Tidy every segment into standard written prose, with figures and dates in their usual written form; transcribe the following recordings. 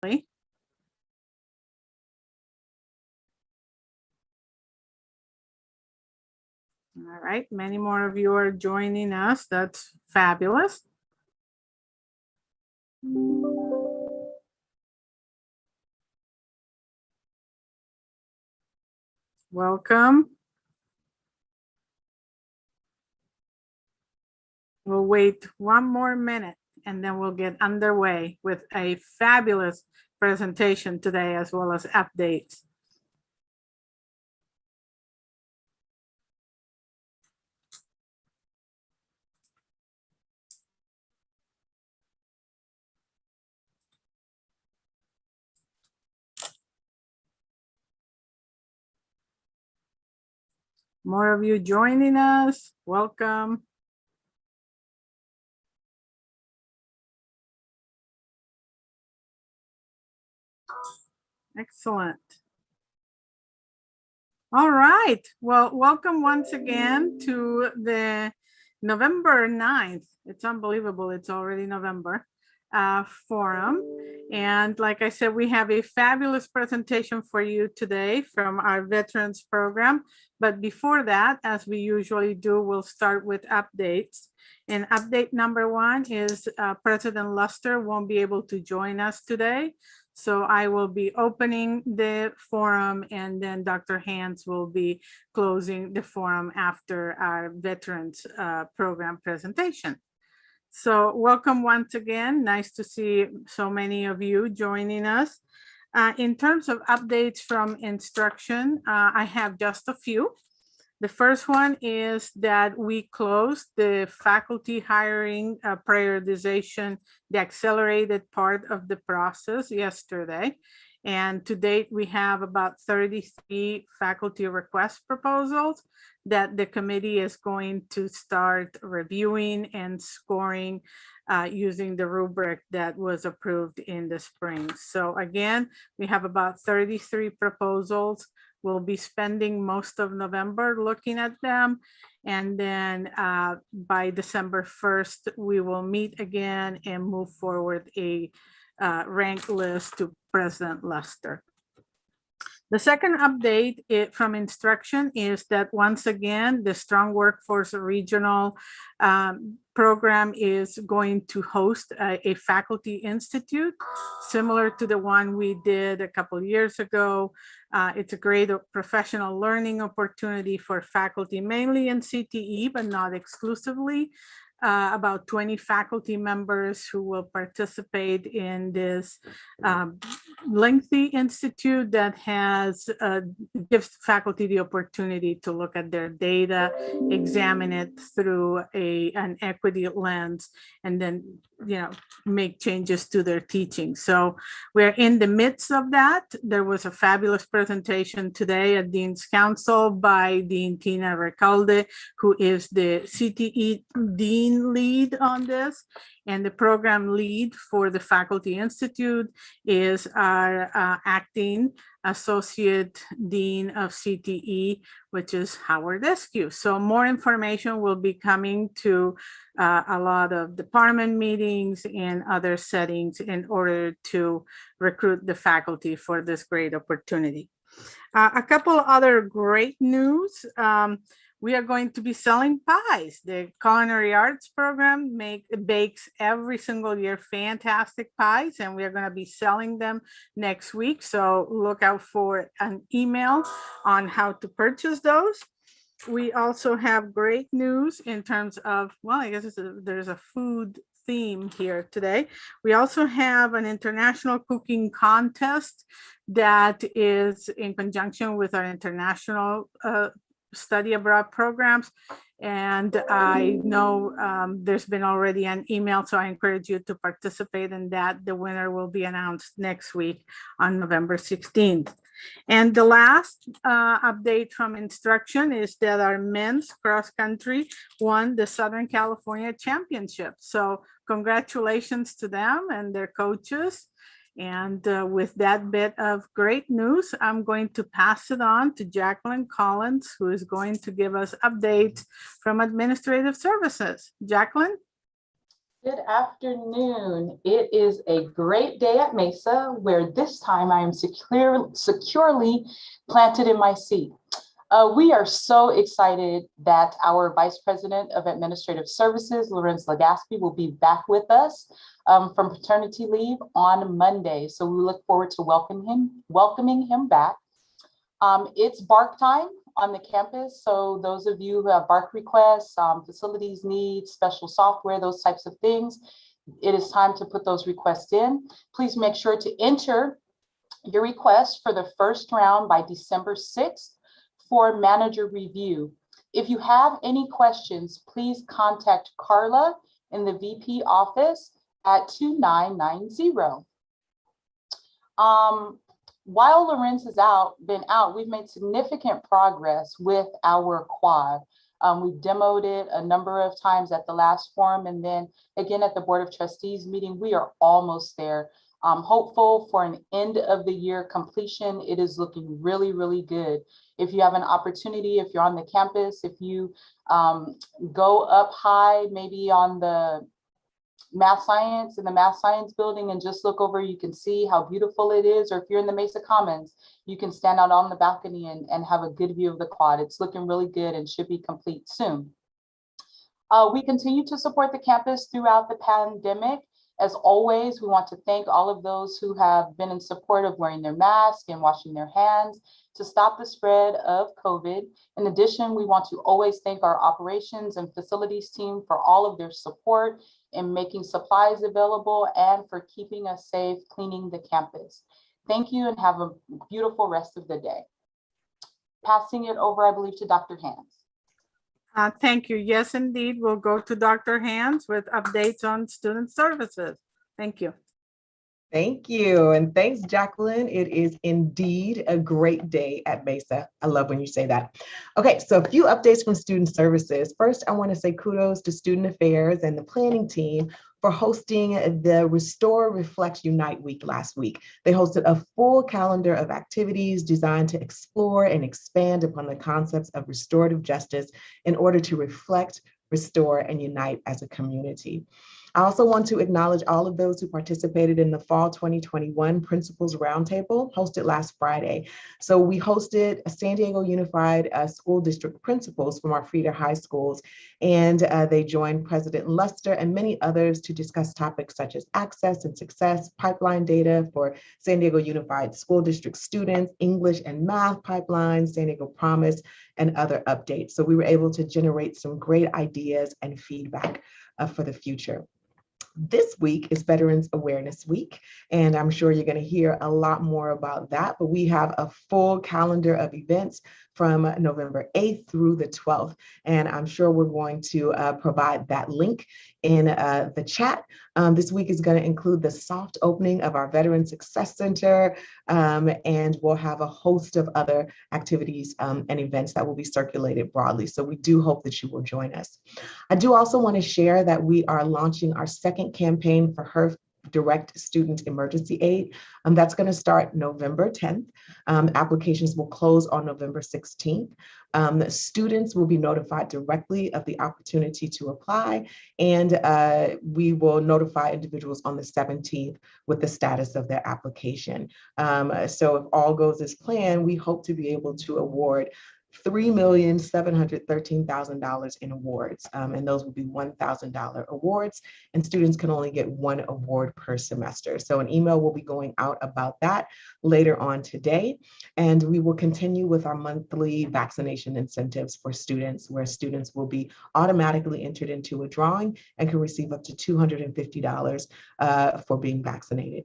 All right, many more of you are joining us. That's fabulous. Welcome. We'll wait one more minute and then we'll get underway with a fabulous presentation today, as well as updates. More of you joining us. Welcome. Excellent. All right. Well, welcome once again to the November 9th. It's unbelievable. It's already November forum. And like I said, we have a fabulous presentation for you today from our veterans program. But before that, as we usually do, we'll start with updates. And update number one is President Luster won't be able to join us today. So I will be opening the forum, and then Dr. Hans will be closing the forum after our veterans program presentation. So welcome once again. Nice to see so many of you joining us. In terms of updates from instruction, I have just a few. The first one is that we closed the faculty hiring prioritization, the accelerated part of the process yesterday. And to date, we have about 33 faculty request proposals that the committee is going to start reviewing and scoring using the rubric that was approved in the spring. So again, we have about 33 proposals. We'll be spending most of November looking at them. And then by December 1st, we will meet again and move forward a rank list to President Luster. The second update from instruction is that once again, the Strong Workforce Regional program is going to host a faculty institute similar to the one we did a couple years ago. It's a great professional learning opportunity for faculty, mainly in CTE, but not exclusively. About 20 faculty members who will participate in this lengthy institute that gives faculty the opportunity to look at their data, examine it through an equity lens, and then make changes to their teaching. So we're in the midst of that. There was a fabulous presentation today at Dean's Council by Dean Tina Recalde, who is the CTE Dean lead on this. And the program lead for the Faculty Institute is our acting Associate Dean of CTE, which is Howard Eskew. So more information will be coming to a lot of department meetings and other settings in order to recruit the faculty for this great opportunity. A couple other great news. We are going to be selling pies. The Culinary Arts program bakes every single year fantastic pies, and we are going to be selling them next week. So look out for an email on how to purchase those. We also have great news in terms of, well, I guess there's a food theme here today. We also have an international cooking contest that is in conjunction with our international study abroad programs. And I know there's been already an email, so I encourage you to participate in that. The winner will be announced next week on November 16th. And the last update from instruction is that our men's cross country won the Southern California Championship. So congratulations to them and their coaches. And with that bit of great news, I'm going to pass it on to Jacqueline Collins, who is going to give us updates from Administrative Services. Jacqueline? Good afternoon. It is a great day at Mesa, where this time I am securely planted in my seat. We are so excited that our Vice President of Administrative Services, Lorenz Legaspi, will be back with us from paternity leave on Monday. So we look forward to welcoming him back. It's bark time on the campus. So those of you who have bark requests, facilities needs, special software, those types of things, it is time to put those requests in. Please make sure to enter your request for the first round by December 6th for manager review. If you have any questions, please contact Carla in the VP office at 2990. While Lorenz has been out, we've made significant progress with our quad. We've demoed it a number of times at the last forum, and then again at the Board of Trustees meeting. We are almost there. I'm hopeful for an end of the year completion. It is looking really, really good. If you have an opportunity, if you're on the campus, if you go up high, maybe on the in the math science building, and just look over, you can see how beautiful it is. Or if you're in the Mesa Commons, you can stand out on the balcony and have a good view of the quad. It's looking really good and should be complete soon. We continue to support the campus throughout the pandemic. As always, we want to thank all of those who have been in support of wearing their masks and washing their hands to stop the spread of COVID. In addition, we want to always thank our operations and facilities team for all of their support in making supplies available and for keeping us safe, cleaning the campus. Thank you and have a beautiful rest of the day. Passing it over, I believe, to Dr. Hands. Thank you. Yes, indeed. We'll go to Dr. Hands with updates on student services. Thank you. Thank you. And thanks, Jacqueline. It is indeed a great day at Mesa. I love when you say that. Okay, so a few updates from student services. First, I want to say kudos to Student Affairs and the planning team for hosting the Restore, Reflect, Unite week last week. They hosted a full calendar of activities designed to explore and expand upon the concepts of restorative justice in order to reflect, restore, and unite as a community. I also want to acknowledge all of those who participated in the Fall 2021 Principals Roundtable hosted last Friday. So we hosted a San Diego Unified School District principals from our feeder high schools, and they joined President Luster and many others to discuss topics such as access and success, pipeline data for San Diego Unified School District students, English and math pipelines, San Diego Promise, and other updates. So we were able to generate some great ideas and feedback for the future. This week is Veterans Awareness Week, and I'm sure you're going to hear a lot more about that, but we have a full calendar of events from November 8th through the 12th, and I'm sure we're going to provide that link in the chat. This week is going to include the soft opening of our Veteran Success Center, and we'll have a host of other activities and events that will be circulated broadly. So we do hope that you will join us. I do also want to share that we are launching our second campaign for HERF Direct Student Emergency Aid. That's going to start November 10th. Applications will close on November 16th. Students will be notified directly of the opportunity to apply, and we will notify individuals on the 17th with the status of their application. So if all goes as planned, we hope to be able to award $3,713,000 in awards, and those will be $1,000 awards, and students can only get one award per semester. So an email will be going out about that later on today, and we will continue with our monthly vaccination incentives for students, where students will be automatically entered into a drawing and can receive up to $250 for being vaccinated.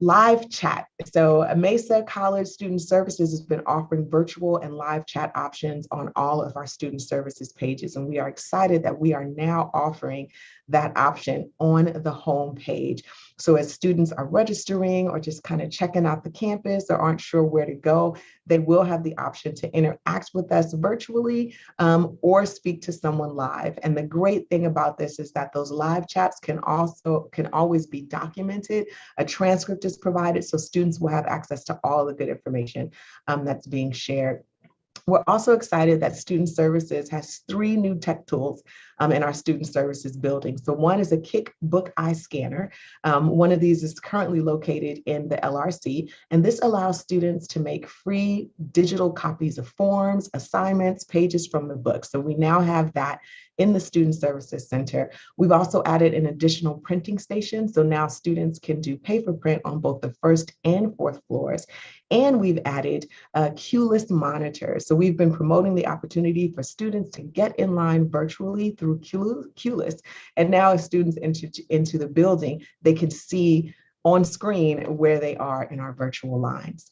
Live chat. So Mesa College Student Services has been offering virtual and live chat options on all of our student services pages. And we are excited that we are now offering that option on the home page. So as students are registering or just kind of checking out the campus or aren't sure where to go, they will have the option to interact with us virtually or speak to someone live. And the great thing about this is that those live chats can always be documented. A transcript is provided, so students will have access to all the good information that's being shared. We're also excited that Student Services has 3 new tech tools in our student services building. So one is a Kick Book Eye Scanner. One of these is currently located in the LRC, and this allows students to make free digital copies of forms, assignments, pages from the book. So we now have that in the Student Services Center. We've also added an additional printing station, so now students can do paper print on both the first and fourth floors. And we've added Q-List monitors. So we've been promoting the opportunity for students to get in line virtually through Q-List. And now as students enter into the building, they can see on screen where they are in our virtual lines.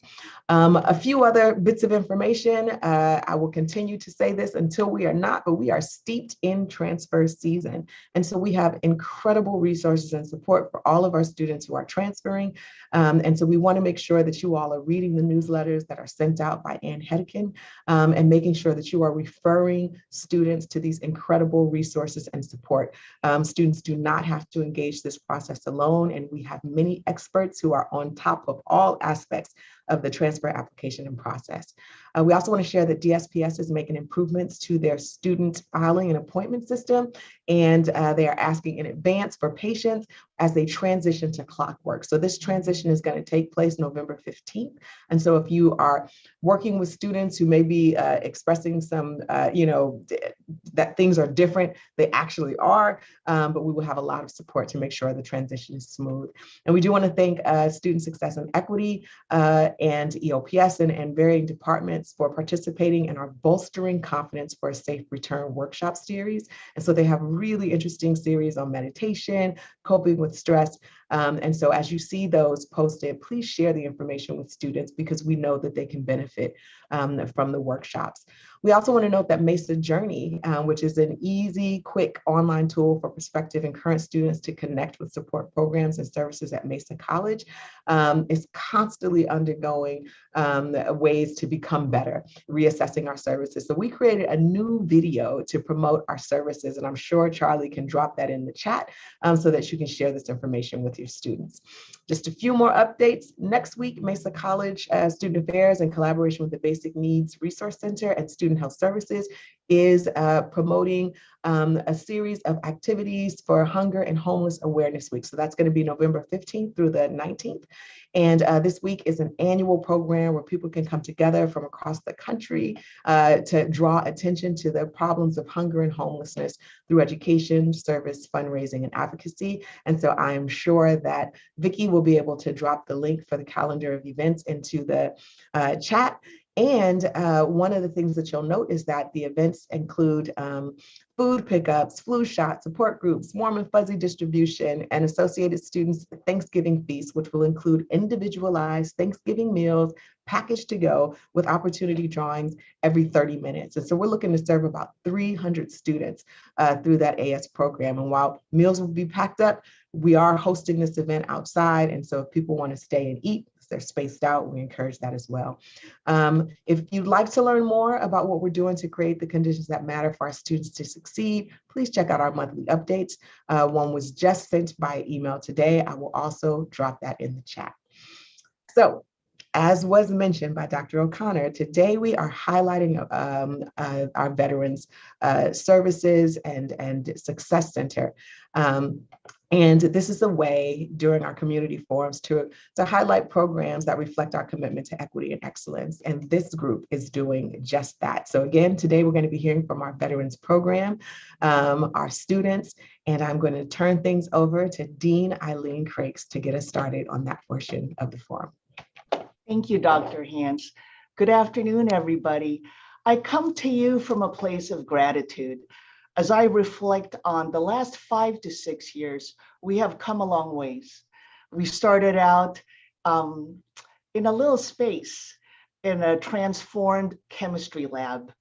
A few other bits of information. I will continue to say this until we are not, but we are steeped in transfer season. And so we have incredible resources and support for all of our students who are transferring. And so we want to make sure that you all are reading the newsletters that are sent out by Ann Hedekin, and making sure that you are referring students to these incredible resources and support. Students do not have to engage this process alone, and we have many experts who are on top of all aspects of the transfer application and process. We also want to share that DSPS is making improvements to their student filing and appointment system, and they are asking in advance for patience as they transition to clockwork. So this transition is going to take place November 15th. And so if you are working with students who may be expressing some, that things are different, they actually are, but we will have a lot of support to make sure the transition is smooth. And we do want to thank Student Success and Equity and EOPS and varying departments for participating in our Bolstering Confidence for a Safe Return workshop series. And so they have really interesting series on meditation, coping with stress. And so as you see those posted, please share the information with students because we know that they can benefit from the workshops. We also want to note that Mesa Journey, which is an easy, quick online tool for prospective and current students to connect with support programs and services at Mesa College, is constantly undergoing ways to become better, reassessing our services. So we created a new video to promote our services, and I'm sure Charlie can drop that in the chat so that you can share this information with your students. Just a few more updates. Next week, Mesa College Student Affairs, in collaboration with the Basic Needs Resource Center and Student Health Services, is promoting a series of activities for Hunger and Homeless Awareness Week. So that's going to be November 15th through the 19th. And this week is an annual program where people can come together from across the country to draw attention to the problems of hunger and homelessness through education, service, fundraising, and advocacy. And so I am sure that Vicki will be able to drop the link for the calendar of events into the chat. And one of the things that you'll note is that the events include food pickups, flu shots, support groups, warm and fuzzy distribution, and associated students Thanksgiving feast, which will include individualized Thanksgiving meals packaged to go with opportunity drawings every 30 minutes. And so we're looking to serve about 300 students through that AS program. And while meals will be packed up, we are hosting this event outside. And so if people want to stay and eat, they're spaced out, we encourage that as well. If you'd like to learn more about what we're doing to create the conditions that matter for our students to succeed, please check out our monthly updates. One was just sent by email today. I will also drop that in the chat. So, as was mentioned by Dr. O'Connor, today we are highlighting our Veterans Services and Success Center. And this is a way during our community forums to highlight programs that reflect our commitment to equity and excellence. And this group is doing just that. So again, today we're going to be hearing from our Veterans Program, our students, and I'm going to turn things over to Dean Eileen Crakes to get us started on that portion of the forum. Thank you, Dr. Hans. Good afternoon, everybody. I come to you from a place of gratitude. As I reflect on the last 5 to 6 years, we have come a long ways. We started out in a little space in a transformed chemistry lab.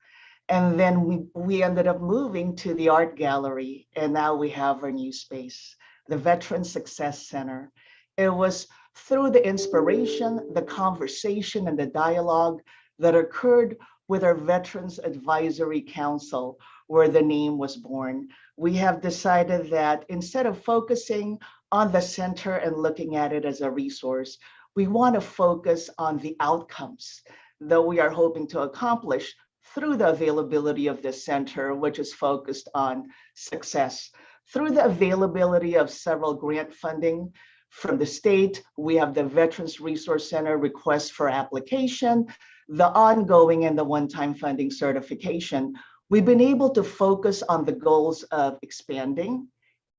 And then we ended up moving to the art gallery. And now we have our new space, the Veteran Success Center. It was through the inspiration, the conversation, and the dialogue that occurred with our Veterans Advisory Council, where the name was born. We have decided that instead of focusing on the center and looking at it as a resource, we want to focus on the outcomes that we are hoping to accomplish through the availability of this center, which is focused on success. Through the availability of several grant funding from the state, we have the Veterans Resource Center request for application, the ongoing and the one-time funding certification. We've been able to focus on the goals of expanding,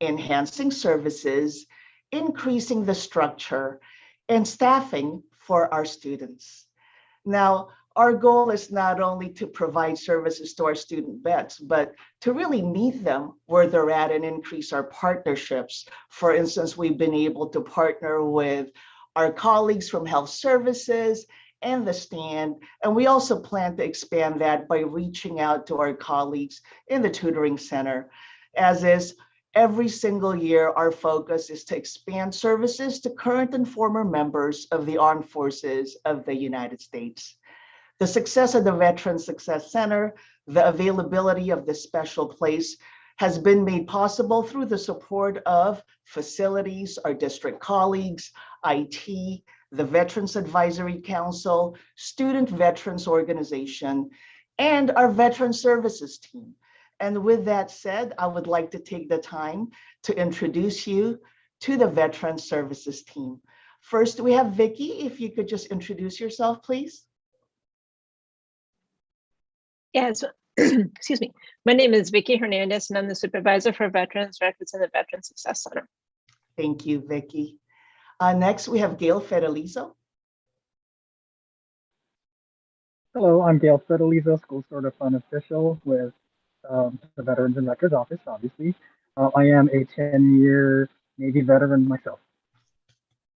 enhancing services, increasing the structure, and staffing for our students. Now, our goal is not only to provide services to our student vets, but to really meet them where they're at and increase our partnerships. For instance, we've been able to partner with our colleagues from health services and the stand, and we also plan to expand that by reaching out to our colleagues in the tutoring center. As is every single year, our focus is to expand services to current and former members of the armed forces of the United States. The success of the Veterans Success Center, the availability of this special place has been made possible through the support of facilities, our district colleagues, IT, the Veterans Advisory Council, Student Veterans Organization, and our Veteran Services team. And with that said, I would like to take the time to introduce you to the Veteran Services team. First, we have Vicky. If you could just introduce yourself, please. Yes, excuse me. My name is Vicky Hernandez, and I'm the supervisor for Veterans Records in the Veteran Success Center. Thank you, Vicky. Next, we have Gail Fedelizo. Hello, I'm Gail Fedelizo, School Certified Official with the Veterans and Records Office, obviously. I am a 10-year Navy veteran myself.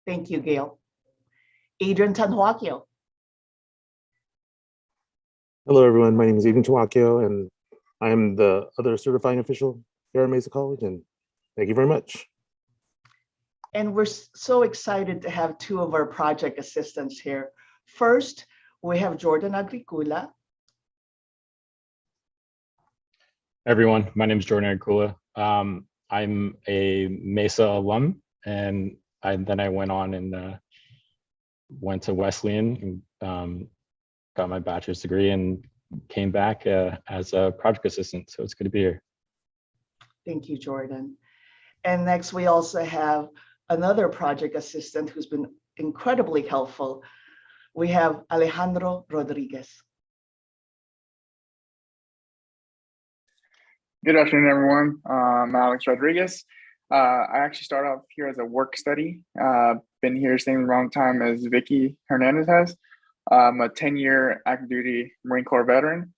Thank you, Gail. Adrian Tanhuakio. Hello, everyone. My name is Eden Tawakio, and I am the other certifying official here at Mesa College, and thank you very much. And we're so excited to have two of our project assistants here. First, we have Jordan Agricula. Everyone, my name is Jordan Agricula. I'm a Mesa alum, and then I went on and went to Wesleyan and got my bachelor's degree and came back as a project assistant. So it's good to be here. Thank you, Jordan. And next, we also have another project assistant who's been incredibly helpful. We have Alejandro Rodriguez. Good afternoon, everyone. I'm Alex Rodriguez. I actually started off here as a work study. Been here same wrong time as Vicky Hernandez has. I'm a 10-year active duty Marine Corps veteran.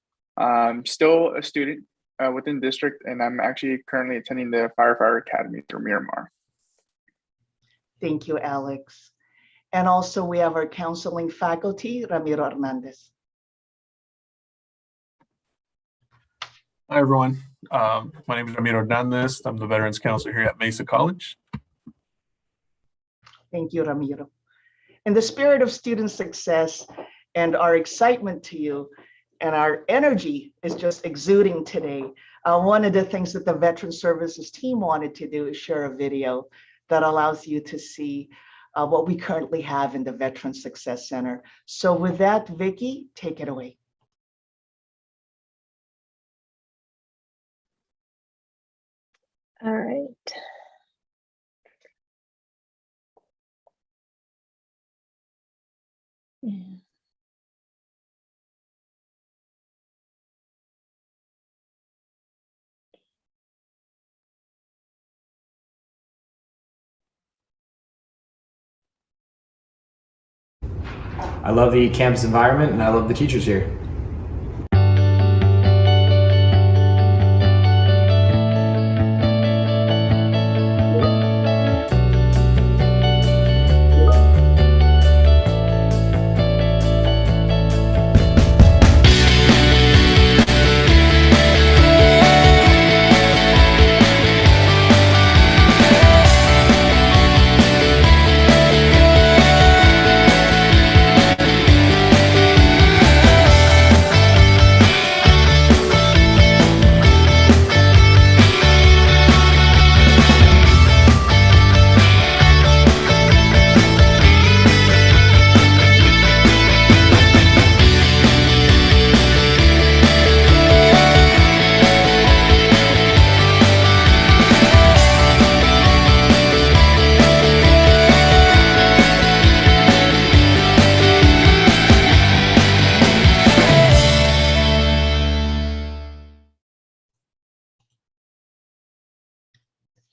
Still a student within district, and I'm actually currently attending the Firefighter Academy through Miramar. Thank you, Alex. And also we have our counseling faculty, Ramiro Hernandez. Hi, everyone. My name is Ramiro Hernandez. I'm the Veterans Counselor here at Mesa College. Thank you, Ramiro. In the spirit of student success and our excitement to you and our energy is just exuding today, one of the things that the Veteran Services team wanted to do is share a video that allows you to see what we currently have in the Veteran Success Center. So with that, Vicky, take it away. All right. Yeah. I love the campus environment and I love the teachers here.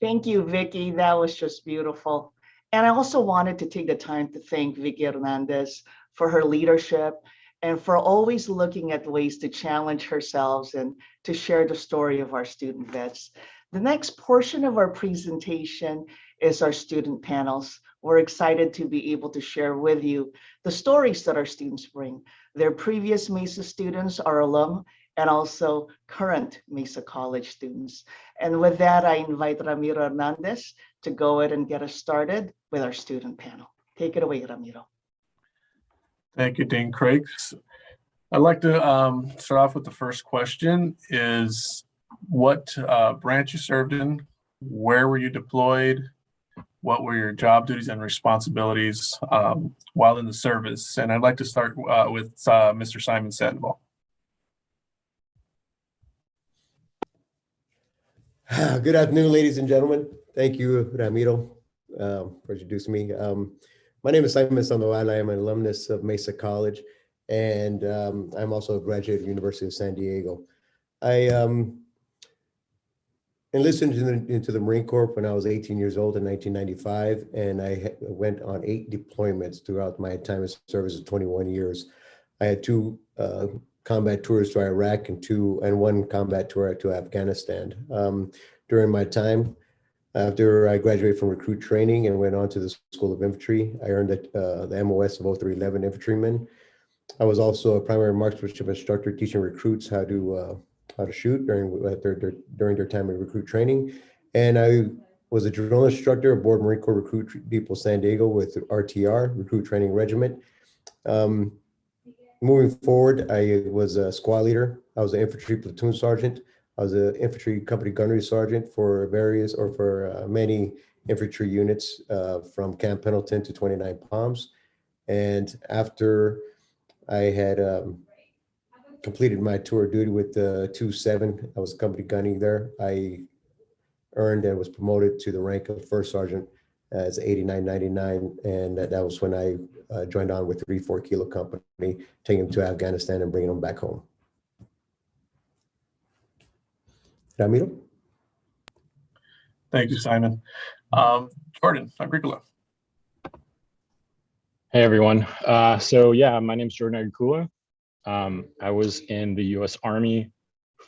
Thank you, Vicky. That was just beautiful. And I also wanted to take the time to thank Vicky Hernandez for her leadership and for always looking at ways to challenge herself and to share the story of our student vets. The next portion of our presentation is our student panels. We're excited to be able to share with you the stories that our students bring. Their previous Mesa students, our alum, and also current Mesa College students. And with that, I invite Ramiro Hernandez to go ahead and get us started with our student panel. Take it away, Ramiro. Thank you, Dean Craig. I'd like to start off with the first question is what branch you served in, where were you deployed, what were your job duties and responsibilities while in the service? And I'd like to start with Mr. Simon Sandoval. Good afternoon, ladies and gentlemen. Thank you, Ramiro, for introducing me. My name is Simon Sandoval. I am an alumnus of Mesa College, and I'm also a graduate of the University of San Diego. I enlisted into the Marine Corps when I was 18 years old in 1995, and I went on 8 deployments throughout my time of service of 21 years. I had 2 combat tours to Iraq and 1 combat tour to Afghanistan. During my time, after I graduated from recruit training and went on to the School of Infantry, I earned the MOS of 0311 Infantryman. I was also a primary marksmanship instructor teaching recruits how to shoot during their time of recruit training. And I was a drill instructor aboard Marine Corps Recruit Depot San Diego with RTR, Recruit Training Regiment. Moving forward, I was a squad leader. I was an infantry platoon sergeant. I was an infantry company gunnery sergeant for many infantry units from Camp Pendleton to 29 Palms. And after I had completed my tour of duty with the 2-7, I was company gunning there. I earned and was promoted to the rank of first sergeant as 8999, and that was when I joined on with 3-4 Kilo Company, taking them to Afghanistan and bringing them back home. Ramiro? Thank you, Simon. Jordan Agricola. Hey, everyone. So yeah, my name is Jordan Agricola. I was in the U.S. Army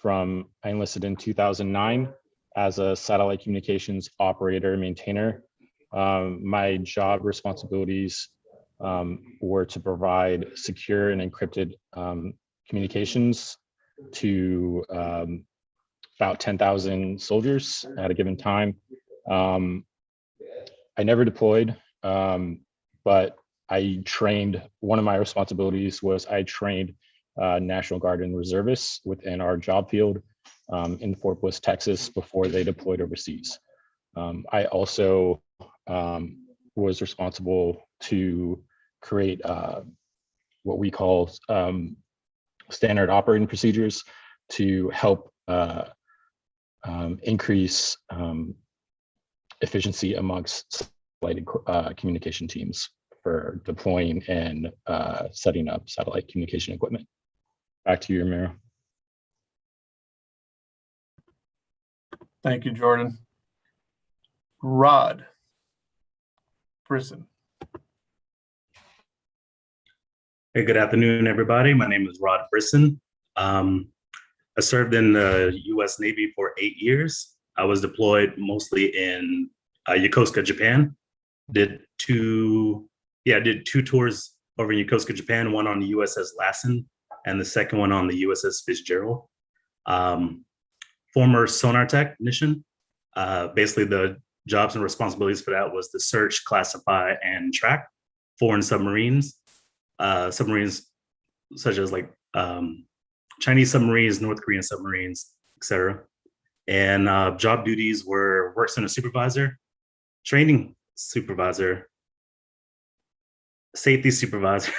I enlisted in 2009 as a satellite communications operator maintainer. My job responsibilities were to provide secure and encrypted communications to about 10,000 soldiers at a given time. I never deployed, but I trained, one of my responsibilities was I trained National Guard and reservists within our job field in Fort Bliss, Texas, before they deployed overseas. I also was responsible to create what we call standard operating procedures to help increase efficiency amongst satellite communication teams for deploying and setting up satellite communication equipment. Back to you, Ramiro. Thank you, Jordan. Rod Brisson. Hey, good afternoon, everybody. My name is Rod Brisson. I served in the U.S. Navy for 8 years. I was deployed mostly in Yokosuka, Japan. Did two tours over in Yokosuka, Japan, one on the USS Lassen and the second one on the USS Fitzgerald. Former sonar technician. Basically, the jobs and responsibilities for that was to search, classify, and track foreign submarines. Submarines such as like Chinese submarines, North Korean submarines, etc. And job duties were work center supervisor, training supervisor, safety supervisor,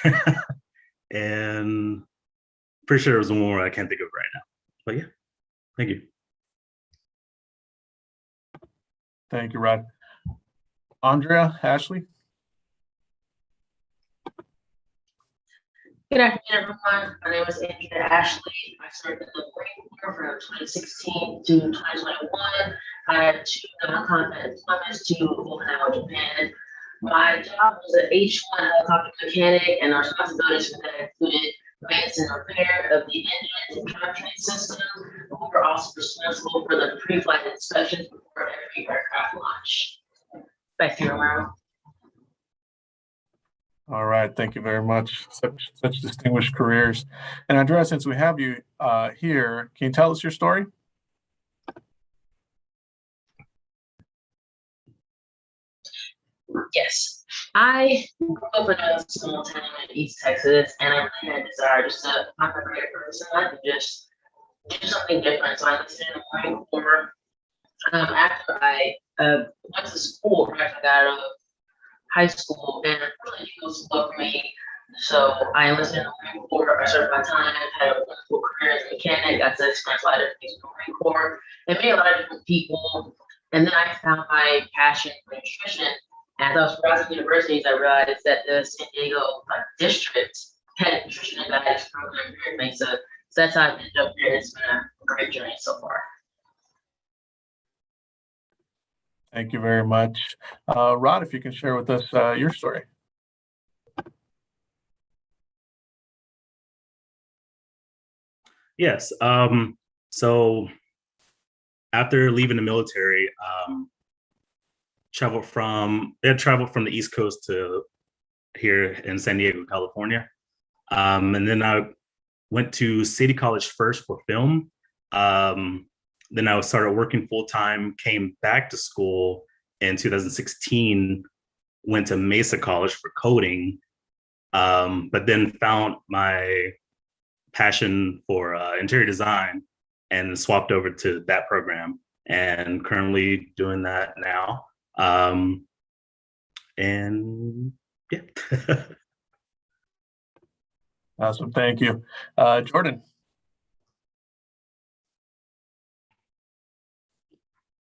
and pretty sure there was one more I can't think of right now. But yeah, thank you. Thank you, Rod. Andrea Ashley. Good afternoon, everyone. My name is Andrea Ashley. I served in the Marine Corps from 2016 to 2021. I had two non-combat deployments to Okinawa, Japan. My job was an H-1 helicopter mechanic, and our responsibilities for that included maintenance and repair of the engines and drivetrain system. We were also responsible for the pre-flight inspections before every aircraft launch. Back to you, Romero. All right, thank you very much. Such distinguished careers. And Andrea, since we have you here, can you tell us your story? Yes, I grew up in a small town in East Texas, and I really had a desire just to find a great person and just do something different. So I enlisted in the Marine Corps. After I went to school, right after I got out of high school, and really it was love for me. So I enlisted in the Marine Corps. I served my time, had a wonderful career as a mechanic, got to experience a lot of things in the Marine Corps, and met a lot of different people. And then I found my passion for nutrition. As I was browsing universities, I realized that the San Diego district had a nutrition and dietetics program here in Mesa. So that's how I ended up here, and it's been a great journey so far. Thank you very much. Rod, if you can share with us your story. Yes. So after leaving the military, traveled from the East Coast to here in San Diego, California. And then I went to City College first for film. Then I started working full time, came back to school in 2016, went to Mesa College for coding, but then found my passion for interior design and swapped over to that program, and currently doing that now. And yeah. Awesome, thank you. Jordan.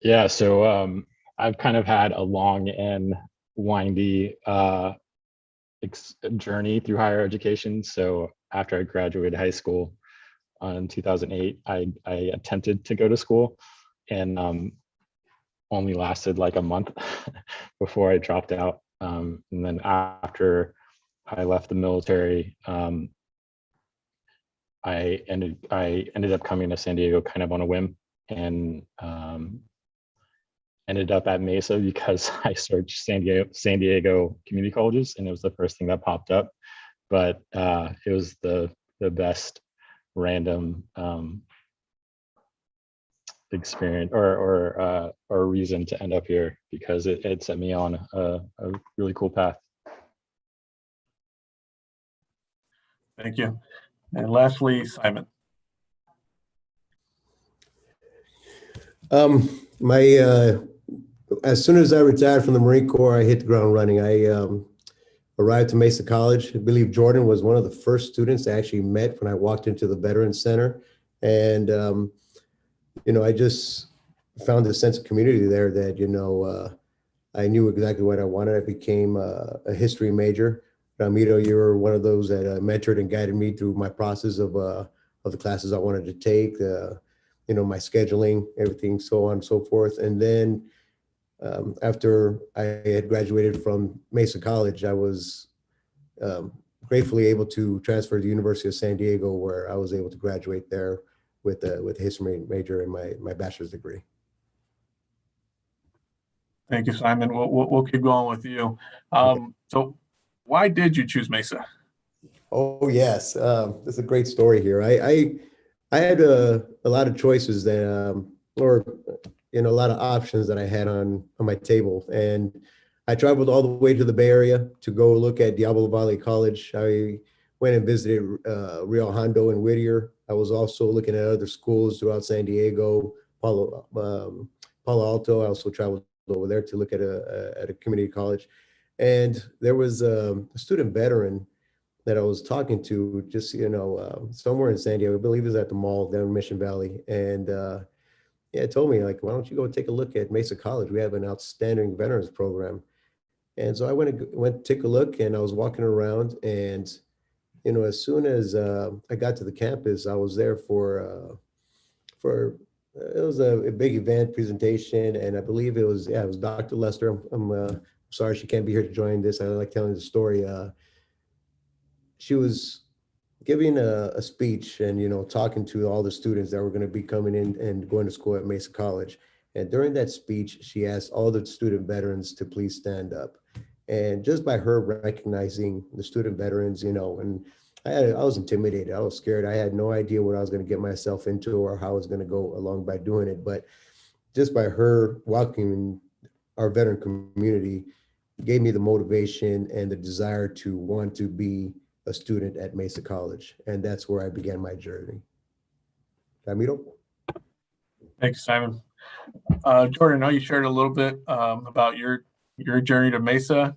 Yeah, so I've kind of had a long and windy journey through higher education. So after I graduated high school in 2008, I attempted to go to school, and only lasted like a month before I dropped out. And then after I left the military, I ended up coming to San Diego kind of on a whim, and ended up at Mesa because I searched San Diego community colleges, and it was the first thing that popped up. But it was the best random experience or reason to end up here, because it set me on a really cool path. Thank you. And lastly, Simon. As soon as I retired from the Marine Corps, I hit the ground running. I arrived to Mesa College. I believe Jordan was one of the first students I actually met when I walked into the Veterans Center. And, I just found a sense of community there that, I knew exactly what I wanted. I became a history major. Ramiro, you were one of those that mentored and guided me through my process of the classes I wanted to take, my scheduling, everything, so on and so forth. And then after I had graduated from Mesa College, I was gratefully able to transfer to the University of San Diego, where I was able to graduate there with a history major and my bachelor's degree. Thank you, Simon. We'll keep going with you. So why did you choose Mesa? Oh, yes. That's a great story here. I had a lot of choices that, a lot of options that I had on my table. And I traveled all the way to the Bay Area to go look at Diablo Valley College. I went and visited Rio Hondo and Whittier. I was also looking at other schools throughout San Diego, Palo Alto. I also traveled over there to look at a community college. And there was a student veteran that I was talking to just, somewhere in San Diego. I believe it was at the mall down in Mission Valley. And it told me, like, why don't you go take a look at Mesa College? We have an outstanding veterans program. And so I went to take a look, and I was walking around, and, as soon as I got to the campus, I was there for It was a big event presentation, and I believe it was, yeah, it was Dr. Lester. I'm sorry she can't be here to join this. I like telling the story. She was giving a speech and, you know, talking to all the students that were going to be coming in and going to school at Mesa College. And during that speech, she asked all the student veterans to please stand up. And just by her recognizing the student veterans, you know, and I was intimidated. I was scared. I had no idea what I was going to get myself into or how I was going to go along by doing it. But just by her welcoming our veteran community gave me the motivation and the desire to want to be a student at Mesa College. And that's where I began my journey. Ramiro? Thanks, Simon. Jordan, I know you shared a little bit about your journey to Mesa.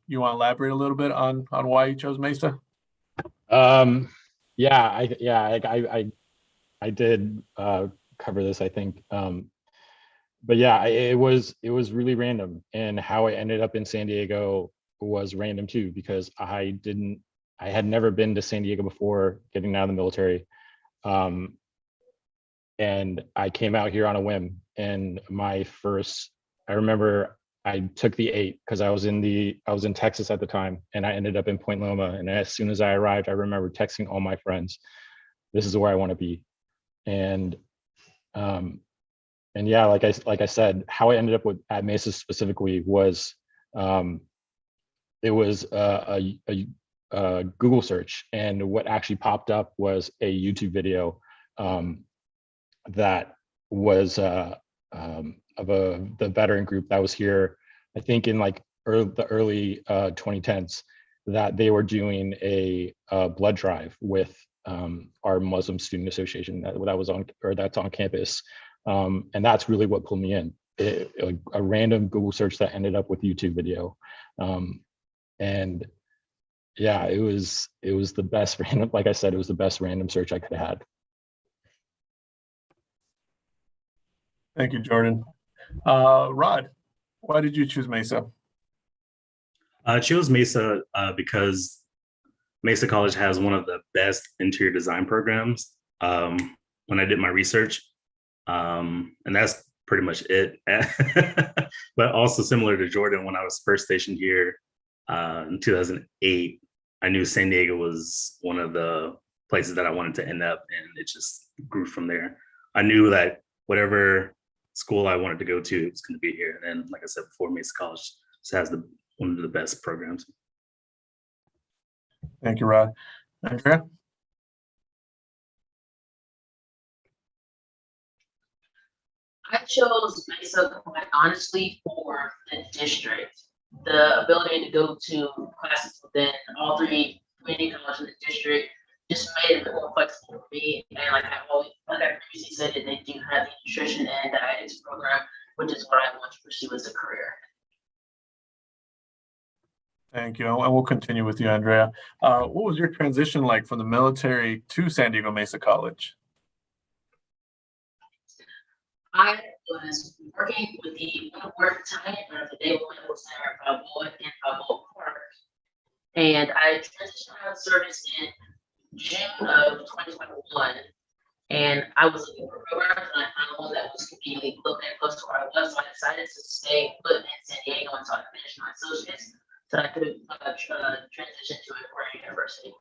You want to elaborate a little bit on why you chose Mesa? I did cover this, I think. But yeah, it was really random, and how I ended up in San Diego was random too, because I had never been to San Diego before getting out of the military. And I came out here on a whim, and I remember I took the 8 because I was in Texas at the time, and I ended up in Point Loma. And as soon as I arrived, I remember texting all my friends, "This is where I want to be." And yeah, like I said, how I ended up at Mesa specifically was it was a Google search, and what actually popped up was a YouTube video that was the veteran group that was here, I think in like the early 2010s, that they were doing a blood drive with our Muslim Student Association that's on campus. And that's really what pulled me in. A random Google search that ended up with YouTube video. And yeah, it was the best random, like I said, it was the best random search I could have had. Thank you, Jordan. Rod, why did you choose Mesa? I chose Mesa because Mesa College has one of the best interior design programs when I did my research. And that's pretty much it. But also similar to Jordan, when I was first stationed here in 2008, I knew San Diego was one of the places that I wanted to end up, and it just grew from there. I knew that whatever school I wanted to go to, it was going to be here. And then, like I said before, Mesa College just has one of the best programs. Thank you, Rod. Andrea? I chose Mesa quite honestly for the district. The ability to go to classes within all 3 community colleges in the district just made it a bit more flexible for me. And like I previously said, they do have the nutrition and dietetics program, which is what I want to pursue as a career. Thank you. And we'll continue with you, Andrea. What was your transition like from the military to San Diego Mesa College? I was working with the work battalion of the Naval Medical Center in Balboa in Balboa Park. And I transitioned out of service in June of 2021. And I was looking for programs, and I found one that was conveniently located close to where I was. So I decided to stay put in San Diego until I finished my associates, so I could transition to a foreign university.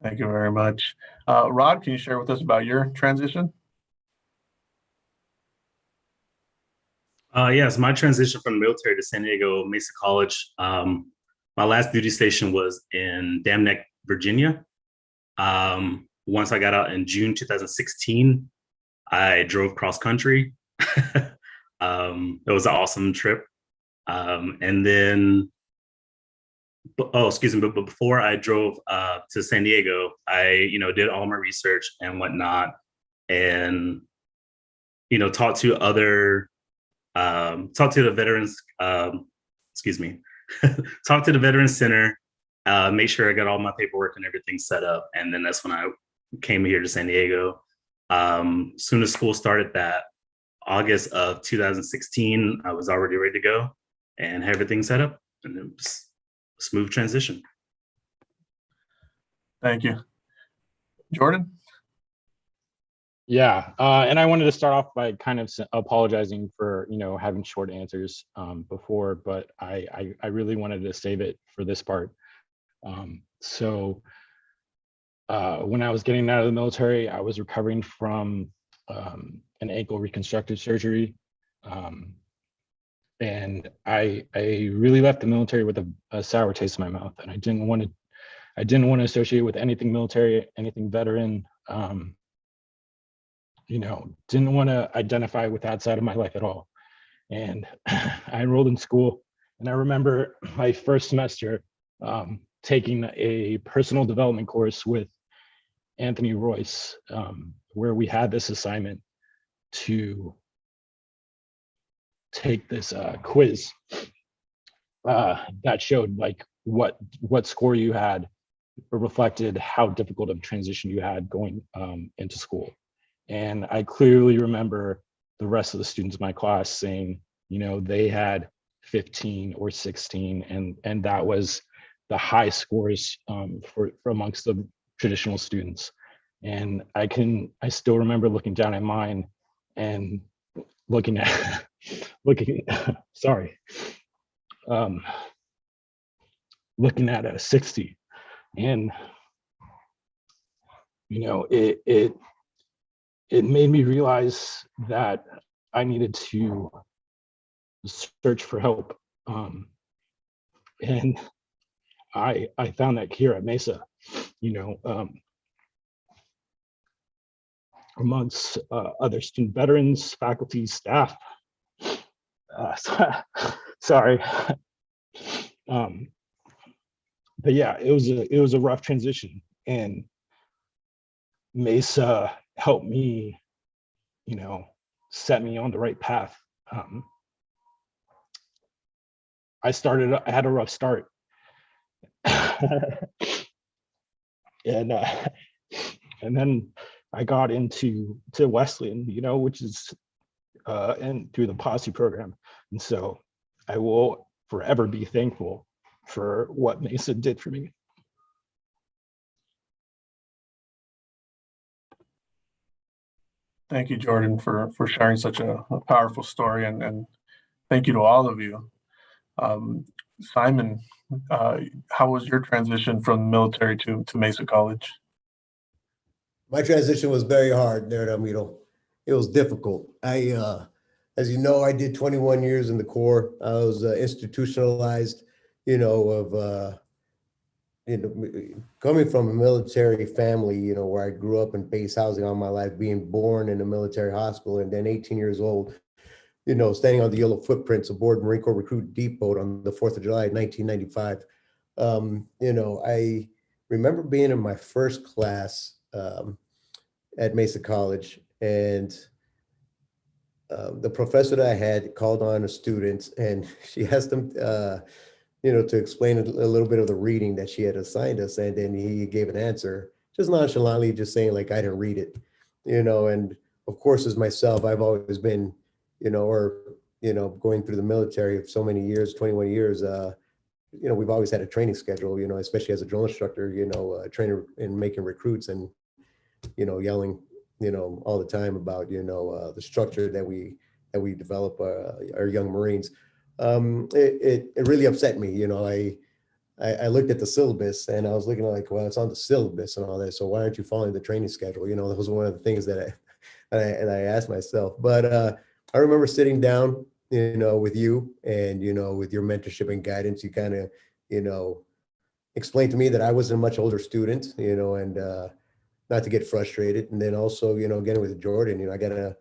Thank you very much. Rod, can you share with us about your transition? Yes, my transition from the military to San Diego Mesa College. My last duty station was in Dam Neck, Virginia. Once I got out in June 2016, I drove cross country. It was an awesome trip. And then, but before I drove to San Diego, I did all my research and whatnot, and talked to the veterans. Talked to the Veterans Center. Make sure I got all my paperwork and everything set up, and then that's when I came here to San Diego. Soon as school started, that August of 2016, I was already ready to go and had everything set up, and it was a smooth transition. Thank you. Jordan? Yeah, and I wanted to start off by kind of apologizing for having short answers before, but I really wanted to save it for this part. So when I was getting out of the military, I was recovering from an ankle reconstructive surgery, and I really left the military with a sour taste in my mouth, and I didn't want to associate with anything military, anything veteran. Didn't want to identify with that side of my life at all. And I enrolled in school, and I remember my first semester taking a personal development course with Anthony Royce, where we had this assignment to take this quiz that showed like what score you had reflected how difficult of a transition you had going into school. And I clearly remember the rest of the students in my class saying, they had 15 or 16, and that was the high scores for amongst the traditional students. And I still remember looking down at mine and looking at sorry, looking at a 60, and it made me realize that I needed to search for help. And I found that here at Mesa, amongst other student veterans, faculty, staff. Sorry. But yeah, it was a rough transition, and Mesa helped me, set me on the right path. I had a rough start. And then I got into Wesleyan, which is and through the posse program. And so I will forever be thankful for what Mesa did for me. Thank you, Jordan, for sharing such a powerful story, and thank you to all of you. Simon, how was your transition from military to Mesa College? My transition was very hard there, Ramiro. It was difficult. As you know, I did 21 years in the Corps. I was institutionalized, coming from a military family, where I grew up in base housing all my life, being born in a military hospital, and then 18 years old, standing on the yellow footprints aboard Marine Corps Recruit Depot on the 4th of July, 1995. I remember being in my first class at Mesa College, and the professor that I had called on a student, and she asked them, to explain a little bit of the reading that she had assigned us, and then he gave an answer, just nonchalantly, just saying like, I didn't read it, and of course, as myself, I've always been, going through the military of so many years, 21 years, we've always had a training schedule, especially as a drill instructor, trainer in making recruits and, yelling, all the time about, the structure that we develop our young Marines. It really upset me. I looked at the syllabus and I was looking like, well, it's on the syllabus and all that. So why aren't you following the training schedule? That was one of the things that I asked myself. But I remember sitting down, with you and, with your mentorship and guidance, you kind of, explained to me that I was a much older student, and not to get frustrated. And then also, getting with Jordan, I gotta,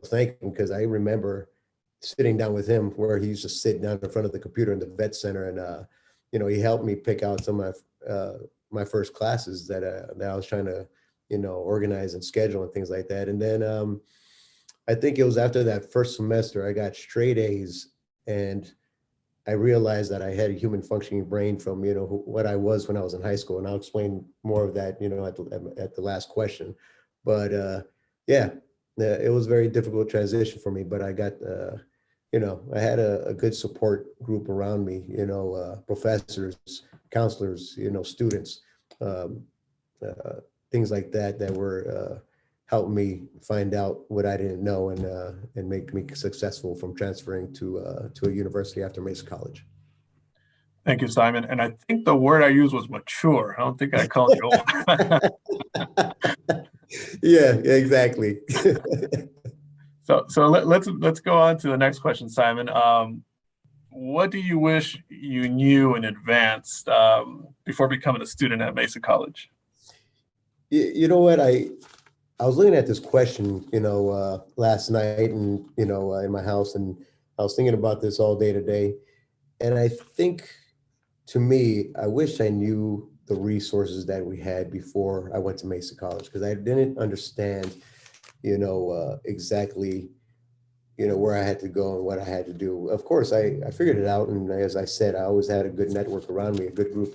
thank him, because I remember sitting down with him where he used to sit down in front of the computer in the vet center, and he helped me pick out some of my first classes that I was trying to organize and schedule and things like that. And then I think it was after that first semester I got straight A's, and I realized that I had a human functioning brain from what I was when I was in high school, and I'll explain more of that at the last question. But yeah, it was a very difficult transition for me, but I got I had a good support group around me, professors, counselors, students, things like that were helped me find out what I didn't know and make me successful from transferring to a university after Mesa College. Thank you, Simon. And I think the word I used was mature. I don't think I called you old. Yeah, exactly. So let's go on to the next question, Simon. What do you wish you knew in advance before becoming a student at Mesa College? You know what, I was looking at this question, last night and, in my house, and I was thinking about this all day today. And I think, to me, I wish I knew the resources that we had before I went to Mesa College, because I didn't understand, exactly, where I had to go and what I had to do. Of course, I figured it out. And as I said, I always had a good network around me, a good group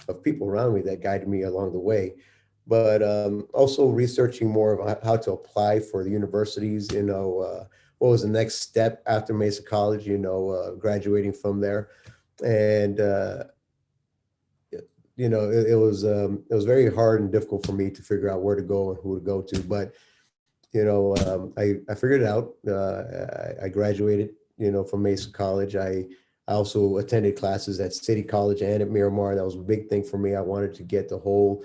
of people around me that guided me along the way. But also researching more of how to apply for the universities, what was the next step after Mesa College, graduating from there. And, it was very hard and difficult for me to figure out where to go and who to go to. But, I figured it out. I graduated, from Mesa College. I also attended classes at City College and at Miramar. That was a big thing for me. I wanted to get the whole,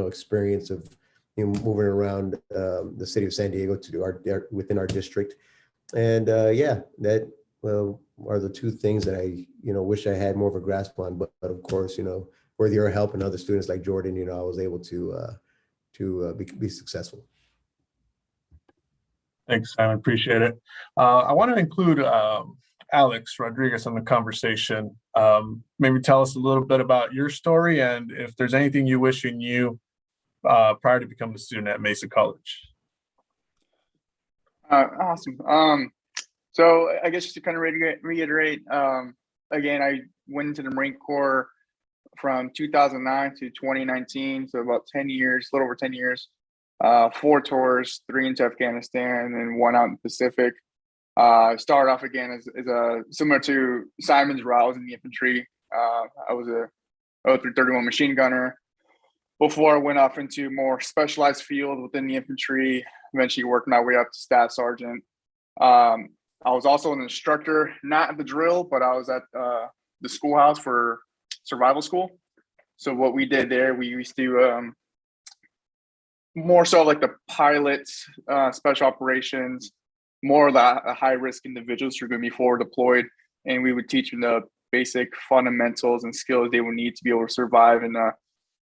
experience of moving around the city of San Diego to within our district. And that are the two things that I wish I had more of a grasp on. But of course, with your help and other students like Jordan, I was able to be successful. Thanks, Simon. Appreciate it. I want to include Alex Rodriguez in the conversation. Maybe tell us a little bit about your story and if there's anything you wish you knew prior to becoming a student at Mesa College. Awesome. So I guess just to kind of reiterate, again, I went into the Marine Corps from 2009 to 2019, so about 10 years, a little over 10 years. 4 tours, 3 into Afghanistan and 1 out in the Pacific. Started off again as similar to Simon's route. I was in the infantry. I was a 0331 machine gunner before I went off into more specialized field within the infantry, eventually worked my way up to staff sergeant. I was also an instructor, not at the drill, but I was at the schoolhouse for survival school. So what we did there, we used to more so like the pilots, special operations, more of the high risk individuals who are going to be forward deployed. And we would teach them the basic fundamentals and skills they would need to be able to survive in a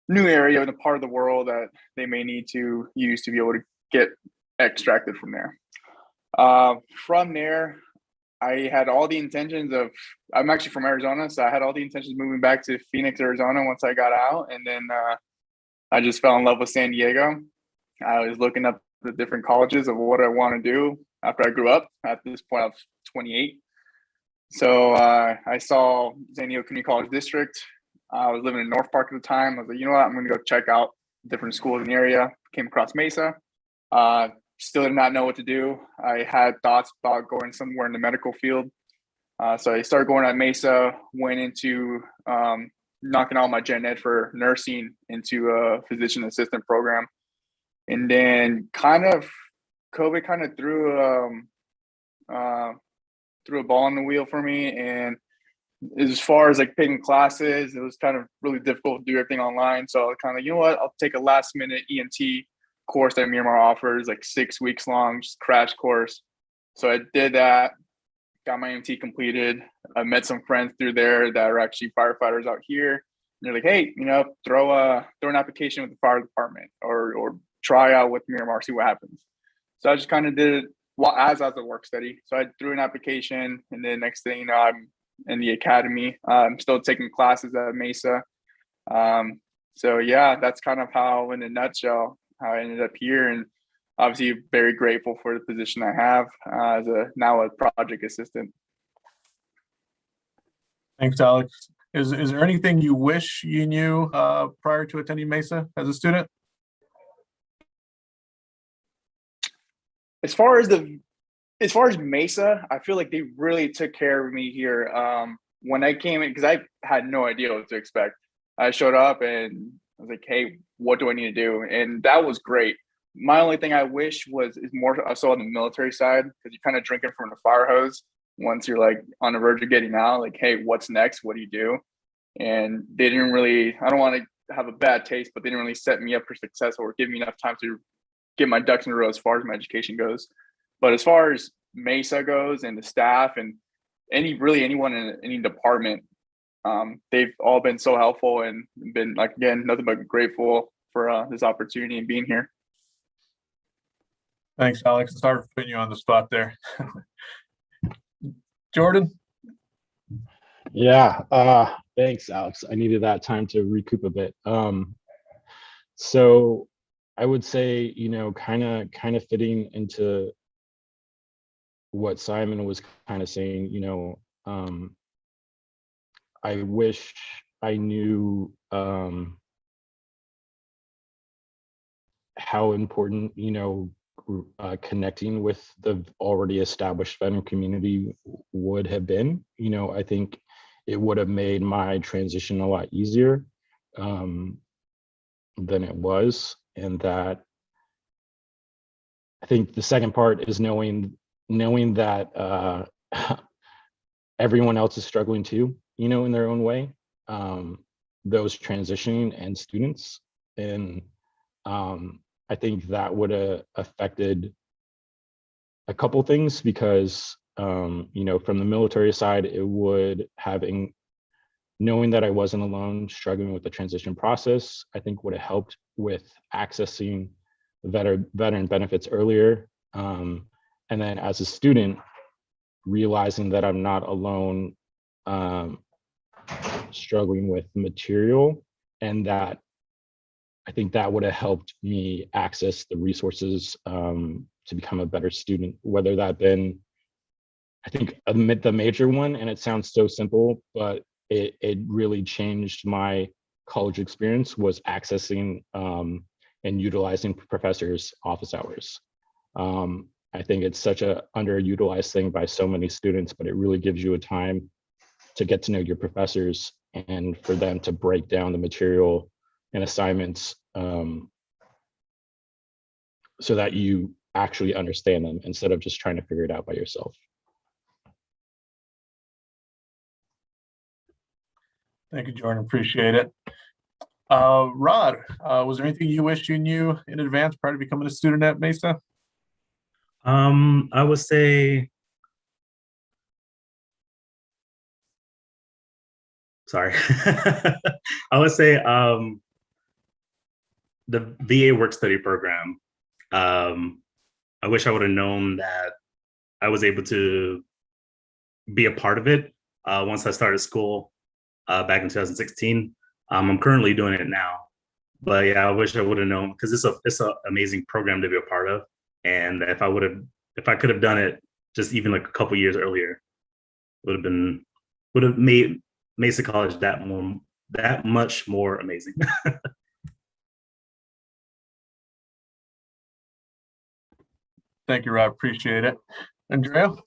new area in a part of the world that they may need to use to be able to get extracted from there. From there, I had all the intentions of, I'm actually from Arizona, so I had all the intentions of moving back to Phoenix, Arizona once I got out. And then I just fell in love with San Diego. I was looking up the different colleges of what I want to do after I grew up. At this point, I was 28. So I saw San Diego Community College District. I was living in North Park at the time. I was like, you know what, I'm going to go check out different schools in the area. Came across Mesa. Still did not know what to do. I had thoughts about going somewhere in the medical field. So I started going at Mesa, went into knocking out my gen ed for nursing into a physician assistant program. And then COVID kind of threw a ball in the wheel for me. And as far as like picking classes, it was kind of really difficult to do everything online. So I kind of, you know what, I'll take a last minute EMT course that Miramar offers, like 6 weeks long, just crash course. So I did that, got my EMT completed. I met some friends through there that are actually firefighters out here. And they're like, hey, throw an application with the fire department or try out with Miramar, see what happens. So I just kind of did it as a work study. So I threw an application, and then next thing I'm in the academy. I'm still taking classes at Mesa. So yeah, that's kind of how, in a nutshell, how I ended up here. And obviously very grateful for the position I have as now a project assistant. Thanks, Alex. Is there anything you wish you knew prior to attending Mesa as a student? As far as Mesa, I feel like they really took care of me here. When I came in, because I had no idea what to expect. I showed up and I was like, hey, what do I need to do? And that was great. My only thing I wish is more so on the military side, because you're kind of drinking from the fire hose once you're like on the verge of getting out. Like, hey, what's next? What do you do? And they didn't really. I don't want to have a bad taste, but they didn't really set me up for success or give me enough time to get my ducks in a row as far as my education goes. But as far as Mesa goes and the staff and anyone in any department, they've all been so helpful and been, like, again, nothing but grateful for this opportunity and being here. Thanks, Alex. Sorry for putting you on the spot there. Jordan? Yeah, thanks, Alex. I needed that time to recoup a bit. So I would say, kind of fitting into what Simon was kind of saying, I wish I knew how important, connecting with the already established veteran community would have been. I think it would have made my transition a lot easier than it was. And that I think the second part is knowing that everyone else is struggling too, in their own way, those transitioning and students. And I think that would have affected a couple things, because from the military side, it would knowing that I wasn't alone struggling with the transition process, I think would have helped with accessing veteran benefits earlier. And then as a student, realizing that I'm not alone struggling with material, and that I think that would have helped me access the resources to become a better student, whether that been, I think the major one, and it sounds so simple, but it really changed my college experience, was accessing and utilizing professors' office hours. I think it's such a underutilized thing by so many students, but it really gives you a time to get to know your professors and for them to break down the material and assignments so that you actually understand them instead of just trying to figure it out by yourself. Thank you, Jordan. Appreciate it. Rod, was there anything you wish you knew in advance prior to becoming a student at Mesa? I would say, sorry. I would say the VA work study program. I wish I would have known that I was able to be a part of it once I started school back in 2016. I'm currently doing it now, but yeah, I wish I would have known, because it's an amazing program to be a part of. And if I could have done it just even like a couple years earlier, would have made Mesa College that much more amazing. Thank you, Rob. Appreciate it. Andrea? Hopefully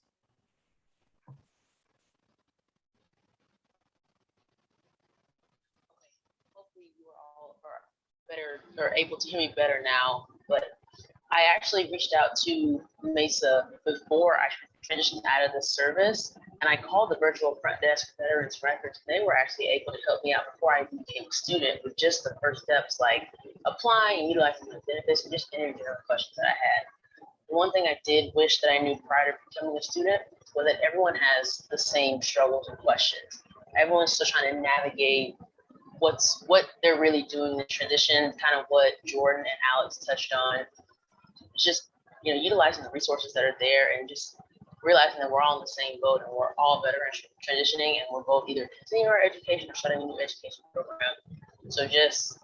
you all are better or able to hear me better now. But I actually reached out to Mesa before I transitioned out of the service, and I called the virtual front desk for Veterans Records. They were actually able to help me out before I became a student with just the first steps, like applying and utilizing the benefits and just answering the questions that I had. The one thing I did wish that I knew prior to becoming a student was that everyone has the same struggles and questions. Everyone's still trying to navigate what they're really doing in the transition, kind of what Jordan and Alex touched on. It's just, utilizing the resources that are there and just realizing that we're all in the same boat and we're all veterans transitioning, and we're both either continuing our education or starting a new education program. So just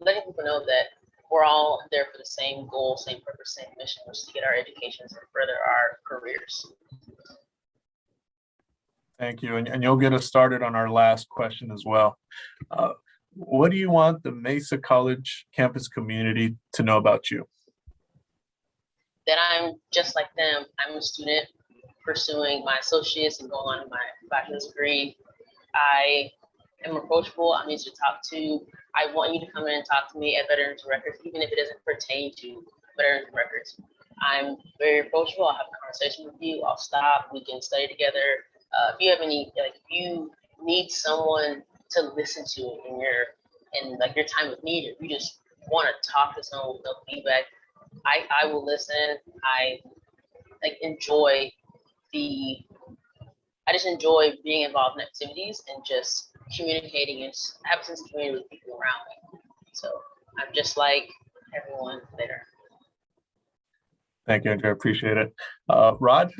letting people know that we're all there for the same goal, same purpose, same mission, which is to get our educations and further our careers. Thank you. And you'll get us started on our last question as well. What do you want the Mesa College campus community to know about you? That I'm just like them. I'm a student pursuing my associates and going on my bachelor's degree. I am approachable. I'm easy to talk to. I want you to come in and talk to me at Veterans Records, even if it doesn't pertain to Veterans Records. I'm very approachable. I'll have a conversation with you. I'll stop. We can study together. If you have any, like, if you need someone to listen to in like your time of need, if you just want to talk to someone with no feedback, I will listen. I enjoy I just enjoy being involved in activities and just communicating and have a sense of community with people around me. So I'm just like everyone there. Thank you, Andrew. I appreciate it. Rod?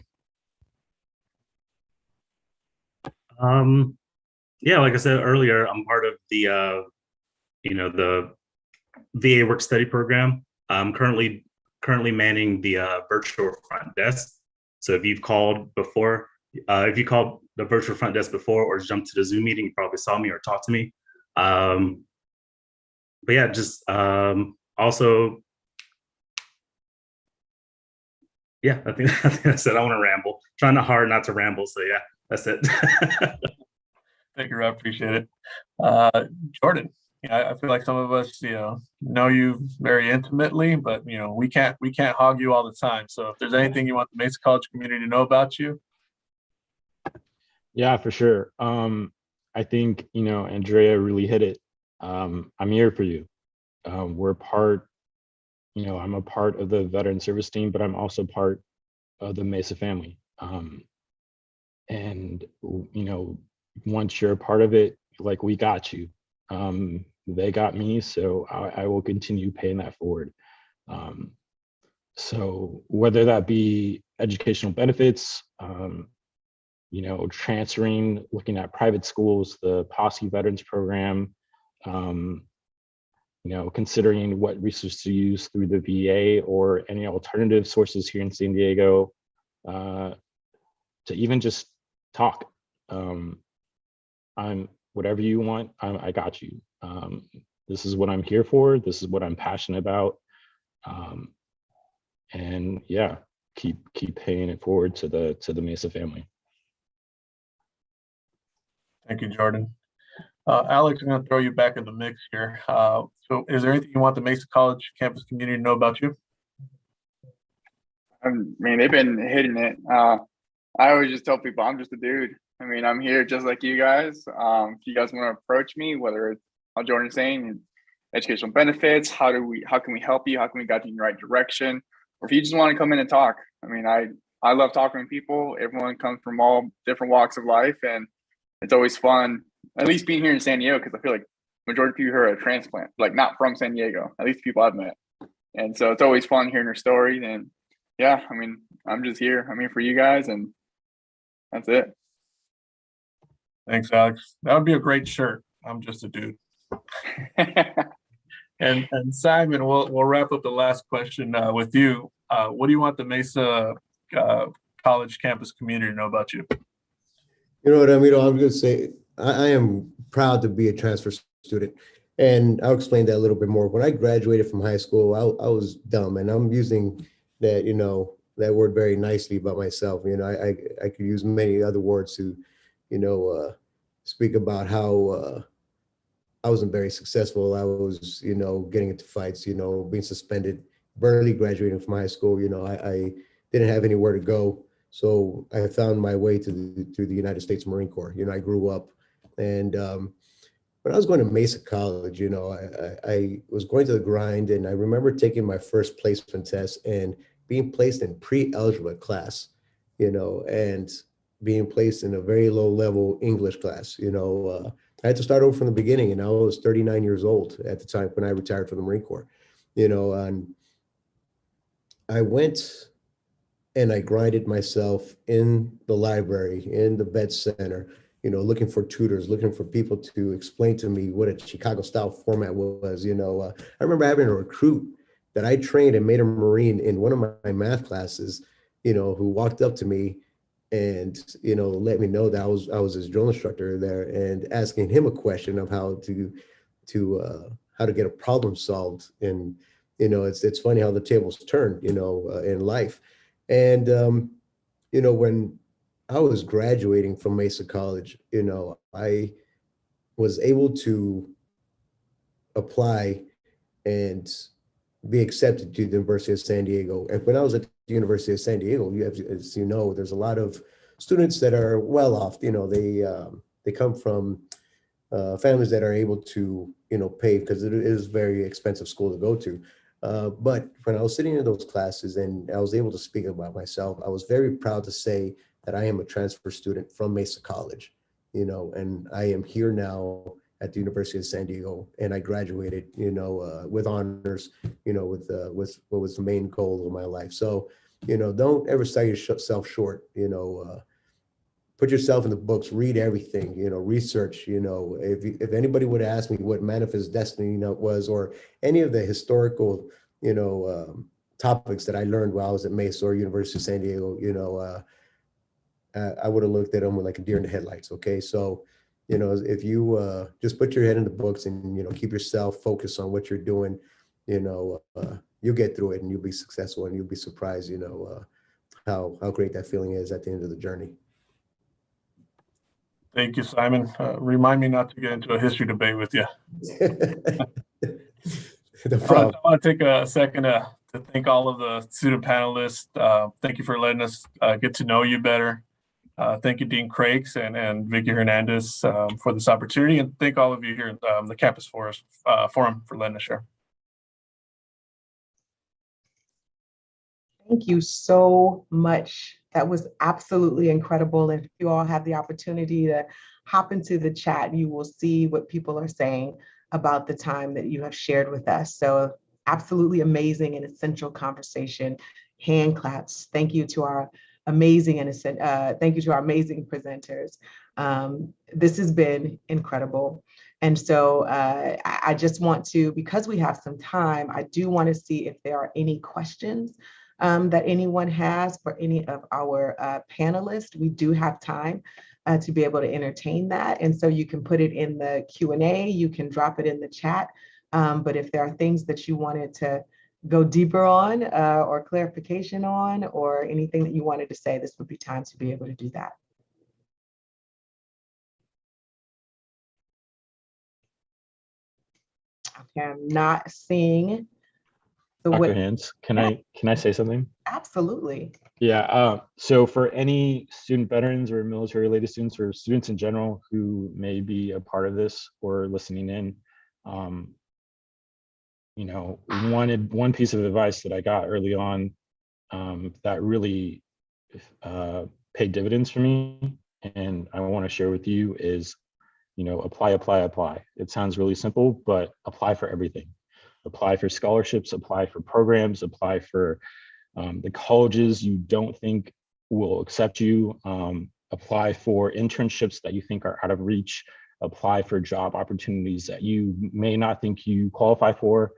Yeah, like I said earlier, I'm part of the the VA work study program. I'm currently manning the virtual front desk. So if you've called before, if you called the virtual front desk before or jumped to the Zoom meeting, you probably saw me or talked to me. But yeah, just also, yeah, I think that's it. I want to ramble. Trying hard not to ramble. So yeah, that's it. Thank you, I appreciate it. Jordan, I feel like some of us, know you very intimately, but we can't hog you all the time. So if there's anything you want the Mesa College community to know about you. Yeah, for sure. I think, Andrea really hit it. I'm here for you. We're part, I'm a part of the veteran service team, but I'm also part of the Mesa family. And, once you're a part of it, like, we got you. They got me, so I will continue paying that forward. So whether that be educational benefits, transferring, looking at private schools, the Posse Veterans Program, considering what resources to use through the VA or any alternative sources here in San Diego, to even just talk. I'm whatever you want, I got you. This is what I'm here for. This is what I'm passionate about. And yeah, keep paying it forward to the Mesa family. Thank you, Jordan. Alex, I'm going to throw you back in the mix here. So is there anything you want the Mesa College campus community to know about you? I mean, they've been hitting it. I always just tell people I'm just a dude. I mean, I'm here just like you guys. If you guys want to approach me, whether it's how Jordan's saying, educational benefits, how can we help you? How can we guide you in the right direction? Or if you just want to come in and talk. I mean, I love talking to people. Everyone comes from all different walks of life, and it's always fun, at least being here in San Diego, because I feel like majority of people here are a transplant, like not from San Diego, at least people I've met. And so it's always fun hearing their stories. And yeah, I mean, I'm just here. I'm here for you guys, and that's it. Thanks, Alex. That would be a great shirt. I'm just a dude. And Simon, we'll wrap up the last question with you. What do you want the Mesa College campus community to know about you? You know what I mean? I'm going to say I am proud to be a transfer student, and I'll explain that a little bit more. When I graduated from high school, I was dumb, and I'm using that that word very nicely about myself. I could use many other words to speak about how I wasn't very successful. I was getting into fights, being suspended, barely graduating from high school. I didn't have anywhere to go. So I found my way to the United States Marine Corps. I grew up, and when I was going to Mesa College, I was going to the grind, and I remember taking my first placement test and being placed in pre-algebra class, and being placed in a very low level English class. I had to start over from the beginning, and I was 39 years old at the time when I retired from the Marine Corps. And I went and I grinded myself in the library, in the vet center, looking for tutors, looking for people to explain to me what a Chicago style format was. I remember having a recruit that I trained and made a Marine in one of my math classes, who walked up to me and, let me know that I was his drill instructor there, and asking him a question of how to get a problem solved. And, it's funny how the tables turn, in life. And, when I was graduating from Mesa College, I was able to apply and be accepted to the University of San Diego. And when I was at the University of San Diego, you have, as you know, there's a lot of students that are well off. You know, they come from families that are able to, pay, because it is a very expensive school to go to. But when I was sitting in those classes and I was able to speak about myself, I was very proud to say that I am a transfer student from Mesa College, and I am here now at the University of San Diego, and I graduated, with honors, with what was the main goal of my life. So, don't ever sell yourself short, put yourself in the books, read everything, research, if anybody would ask me what Manifest Destiny was, or any of the historical, topics that I learned while I was at Mesa or University of San Diego, I would have looked at them with like a deer in the headlights. Okay. So, if you just put your head in the books and, keep yourself focused on what you're doing, you'll get through it and you'll be successful, and you'll be surprised, how great that feeling is at the end of the journey. Thank you, Simon. Remind me not to get into a history debate with you. No problem. I want to take a second to thank all of the student panelists. Thank you for letting us get to know you better. Thank you, Dean Crakes and Vicky Hernandez, for this opportunity, and thank all of you here at the Campus Forum for letting us share. Thank you so much. That was absolutely incredible. If you all have the opportunity to hop into the chat, you will see what people are saying about the time that you have shared with us. So absolutely amazing and essential conversation. Hand claps. Thank you to our amazing presenters. This has been incredible. And so I just want to, because we have some time, I do want to see if there are any questions that anyone has for any of our panelists. We do have time to be able to entertain that. And so you can put it in the Q&A, you can drop it in the chat. But if there are things that you wanted to go deeper on or clarification on, or anything that you wanted to say, this would be time to be able to do that. Okay, I'm not seeing Dr. Hans, can I say something? Absolutely. Yeah, so for any student veterans or military related students or students in general who may be a part of this or listening in, one piece of advice that I got early on that really paid dividends for me, and I want to share with you is, apply, apply, apply. It sounds really simple, but apply for everything. Apply for scholarships, apply for programs, apply for the colleges you don't think will accept you, apply for internships that you think are out of reach, apply for job opportunities that you may not think you qualify for,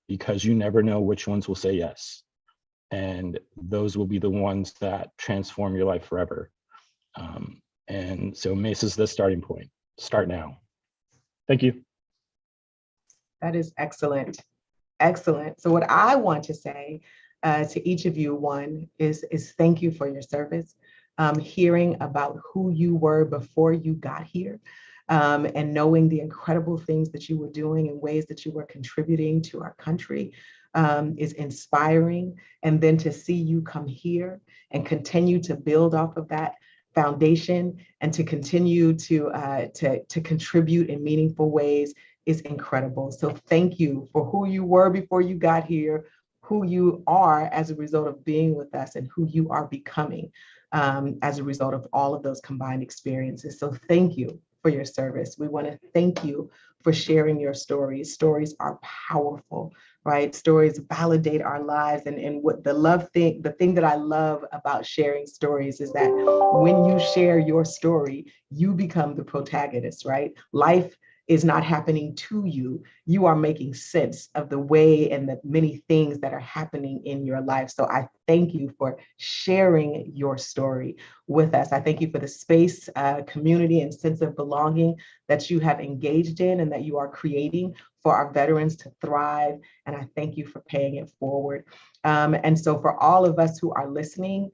because you never know which ones will say yes. And those will be the ones that transform your life forever. And so Mesa's the starting point. Start now. Thank you. That is excellent. Excellent. So what I want to say to each of you, one, is thank you for your service. Hearing about who you were before you got here, and knowing the incredible things that you were doing and ways that you were contributing to our country is inspiring. And then to see you come here and continue to build off of that foundation and to continue to contribute in meaningful ways is incredible. So thank you for who you were before you got here, who you are as a result of being with us, and who you are becoming as a result of all of those combined experiences. So thank you for your service. We want to thank you for sharing your stories. Stories are powerful, right? Stories validate our lives. And what the thing that I love about sharing stories is that when you share your story, you become the protagonist, right? Life is not happening to you. You are making sense of the way and the many things that are happening in your life. So I thank you for sharing your story with us. I thank you for the space, community, and sense of belonging that you have engaged in and that you are creating for our veterans to thrive. And I thank you for paying it forward. And so for all of us who are listening,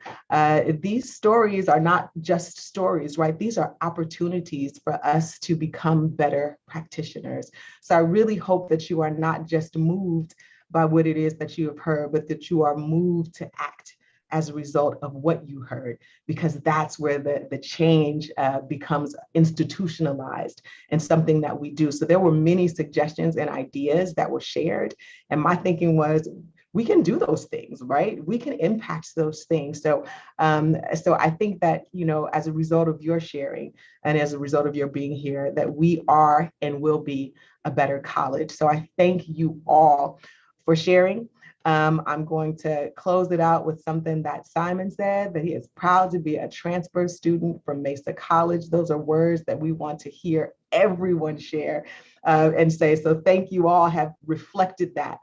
these stories are not just stories, right? These are opportunities for us to become better practitioners. So I really hope that you are not just moved by what it is that you have heard, but that you are moved to act as a result of what you heard, because that's where the change becomes institutionalized and something that we do. So there were many suggestions and ideas that were shared. And my thinking was, we can do those things, right? We can impact those things. So I think that, as a result of your sharing and as a result of your being here, that we are and will be a better college. So I thank you all for sharing. I'm going to close it out with something that Simon said, that he is proud to be a transfer student from Mesa College. Those are words that we want to hear everyone share and say. So thank you all, have reflected that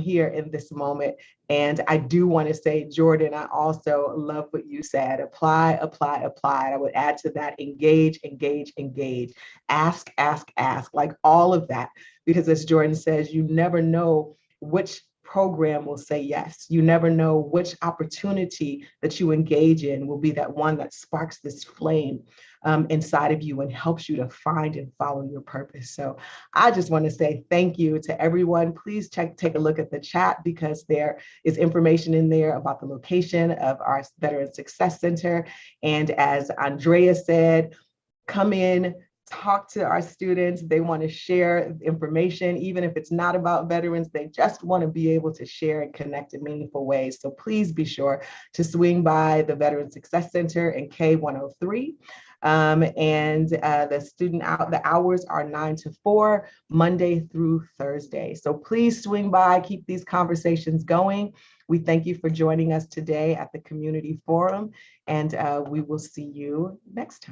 here in this moment. And I do want to say, Jordan, I also love what you said. Apply, apply, apply. And I would add to that, engage, engage, engage. Ask, ask, ask, like all of that. Because as Jordan says, you never know which program will say yes. You never know which opportunity that you engage in will be that one that sparks this flame inside of you and helps you to find and follow your purpose. So I just want to say thank you to everyone. Please take a look at the chat, because there is information in there about the location of our Veteran Success Center. And as Andrea said, come in, talk to our students. They want to share information, even if it's not about veterans. They just want to be able to share and connect in meaningful ways. So please be sure to swing by the Veteran Success Center in K103. The hours are 9 to 4, Monday through Thursday. So please swing by, keep these conversations going. We thank you for joining us today at the Community Forum, and we will see you next time.